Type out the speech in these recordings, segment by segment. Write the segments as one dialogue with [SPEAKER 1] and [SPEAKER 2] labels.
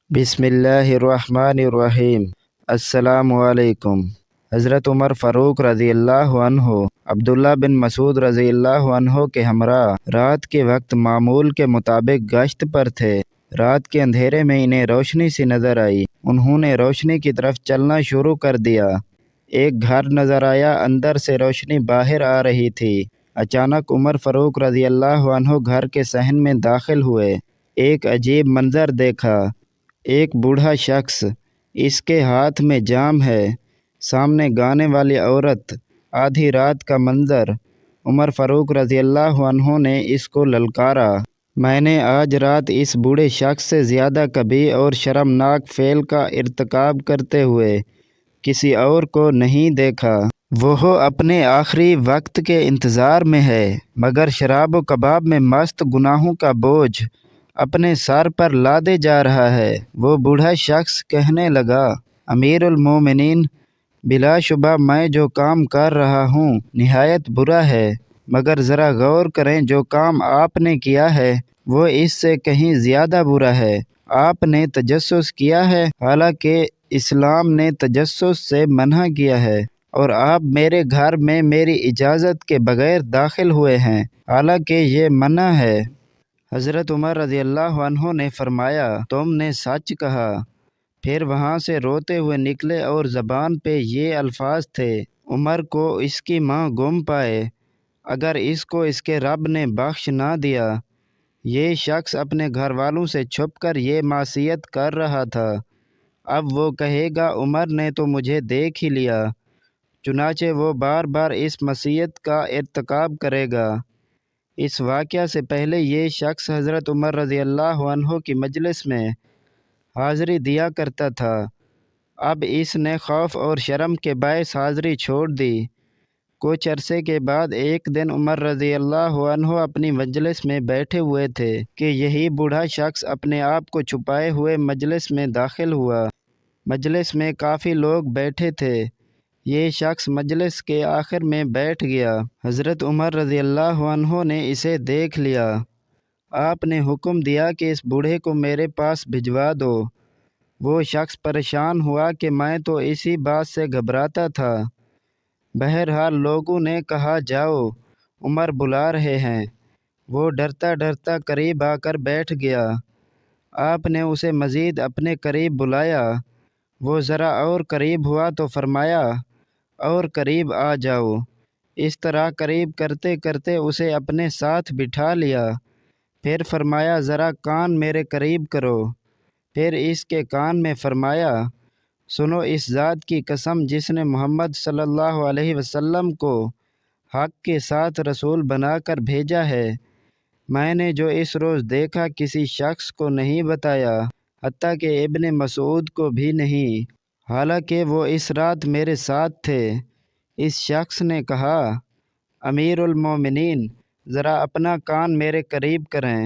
[SPEAKER 1] بسم اللہ الرحمن الرحیم۔ السلام علیکم۔ حضرت عمر فاروق رضی اللہ عنہ عبداللہ بن مسعود رضی اللہ عنہ کے ہمراہ رات کے وقت معمول کے مطابق گشت پر تھے۔ رات کے اندھیرے میں انہیں روشنی سی نظر آئی۔ انہوں نے روشنی کی طرف چلنا شروع کر دیا۔ ایک گھر نظر آیا، اندر سے روشنی باہر آ رہی تھی۔ اچانک عمر فاروق رضی اللہ عنہ گھر کے صحن میں داخل ہوئے۔ ایک عجیب منظر دیکھا۔ ایک بوڑھا شخص، اس کے ہاتھ میں جام ہے، سامنے گانے والی عورت، آدھی رات کا منظر۔ عمر فاروق رضی اللہ عنہ نے اس کو للکارا، میں نے آج رات اس بوڑھے شخص سے زیادہ کبھی اور شرمناک فعل کا ارتکاب کرتے ہوئے کسی اور کو نہیں دیکھا۔ وہ اپنے آخری وقت کے انتظار میں ہے، مگر شراب و کباب میں مست گناہوں کا بوجھ اپنے سر پر لادے جا رہا ہے۔ وہ بوڑھا شخص کہنے لگا، امیر المومنین، بلا شبہ میں جو کام کر رہا ہوں نہایت برا ہے، مگر ذرا غور کریں، جو کام آپ نے کیا ہے وہ اس سے کہیں زیادہ برا ہے۔ آپ نے تجسس کیا ہے، حالانکہ اسلام نے تجسس سے منع کیا ہے، اور آپ میرے گھر میں میری اجازت کے بغیر داخل ہوئے ہیں، حالانکہ یہ منع ہے۔ حضرت عمر رضی اللہ عنہ نے فرمایا، تم نے سچ کہا۔ پھر وہاں سے روتے ہوئے نکلے اور زبان پہ یہ الفاظ تھے، عمر کو اس کی ماں گم پائے اگر اس کو اس کے رب نے بخش نہ دیا۔ یہ شخص اپنے گھر والوں سے چھپ کر یہ معصیت کر رہا تھا، اب وہ کہے گا عمر نے تو مجھے دیکھ ہی لیا، چنانچہ وہ بار بار اس معصیت کا ارتکاب کرے گا۔ اس واقعہ سے پہلے یہ شخص حضرت عمر رضی اللہ عنہ کی مجلس میں حاضری دیا کرتا تھا، اب اس نے خوف اور شرم کے باعث حاضری چھوڑ دی۔ کچھ عرصے کے بعد ایک دن عمر رضی اللہ عنہ اپنی مجلس میں بیٹھے ہوئے تھے کہ یہی بوڑھا شخص اپنے آپ کو چھپائے ہوئے مجلس میں داخل ہوا۔ مجلس میں کافی لوگ بیٹھے تھے، یہ شخص مجلس کے آخر میں بیٹھ گیا۔ حضرت عمر رضی اللہ عنہ نے اسے دیکھ لیا۔ آپ نے حکم دیا کہ اس بوڑھے کو میرے پاس بھجوا دو۔ وہ شخص پریشان ہوا کہ میں تو اسی بات سے گھبراتا تھا۔ بہرحال لوگوں نے کہا، جاؤ، عمر بلا رہے ہیں۔ وہ ڈرتا ڈرتا قریب آ کر بیٹھ گیا۔ آپ نے اسے مزید اپنے قریب بلایا۔ وہ ذرا اور قریب ہوا تو فرمایا، اور قریب آ جاؤ۔ اس طرح قریب کرتے کرتے اسے اپنے ساتھ بٹھا لیا۔ پھر فرمایا، ذرا کان میرے قریب کرو۔ پھر اس کے کان میں فرمایا، سنو، اس ذات کی قسم جس نے محمد صلی اللہ علیہ وسلم کو حق کے ساتھ رسول بنا کر بھیجا ہے، میں نے جو اس روز دیکھا کسی شخص کو نہیں بتایا، حتیٰ کہ ابن مسعود کو بھی نہیں، حالانکہ وہ اس رات میرے ساتھ تھے۔ اس شخص نے کہا، امیر المومنین، ذرا اپنا کان میرے قریب کریں۔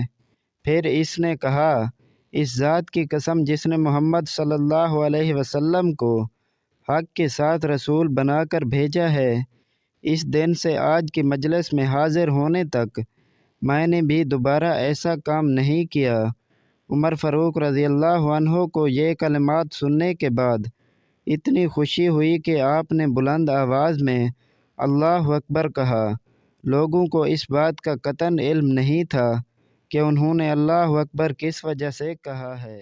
[SPEAKER 1] پھر اس نے کہا، اس ذات کی قسم جس نے محمد صلی اللہ علیہ وسلم کو حق کے ساتھ رسول بنا کر بھیجا ہے، اس دن سے آج کی مجلس میں حاضر ہونے تک میں نے بھی دوبارہ ایسا کام نہیں کیا۔ عمر فاروق رضی اللہ عنہ کو یہ کلمات سننے کے بعد اتنی خوشی ہوئی کہ آپ نے بلند آواز میں اللہ اکبر کہا۔ لوگوں کو اس بات کا قطعاً علم نہیں تھا کہ انہوں نے اللہ اکبر کس وجہ سے کہا ہے۔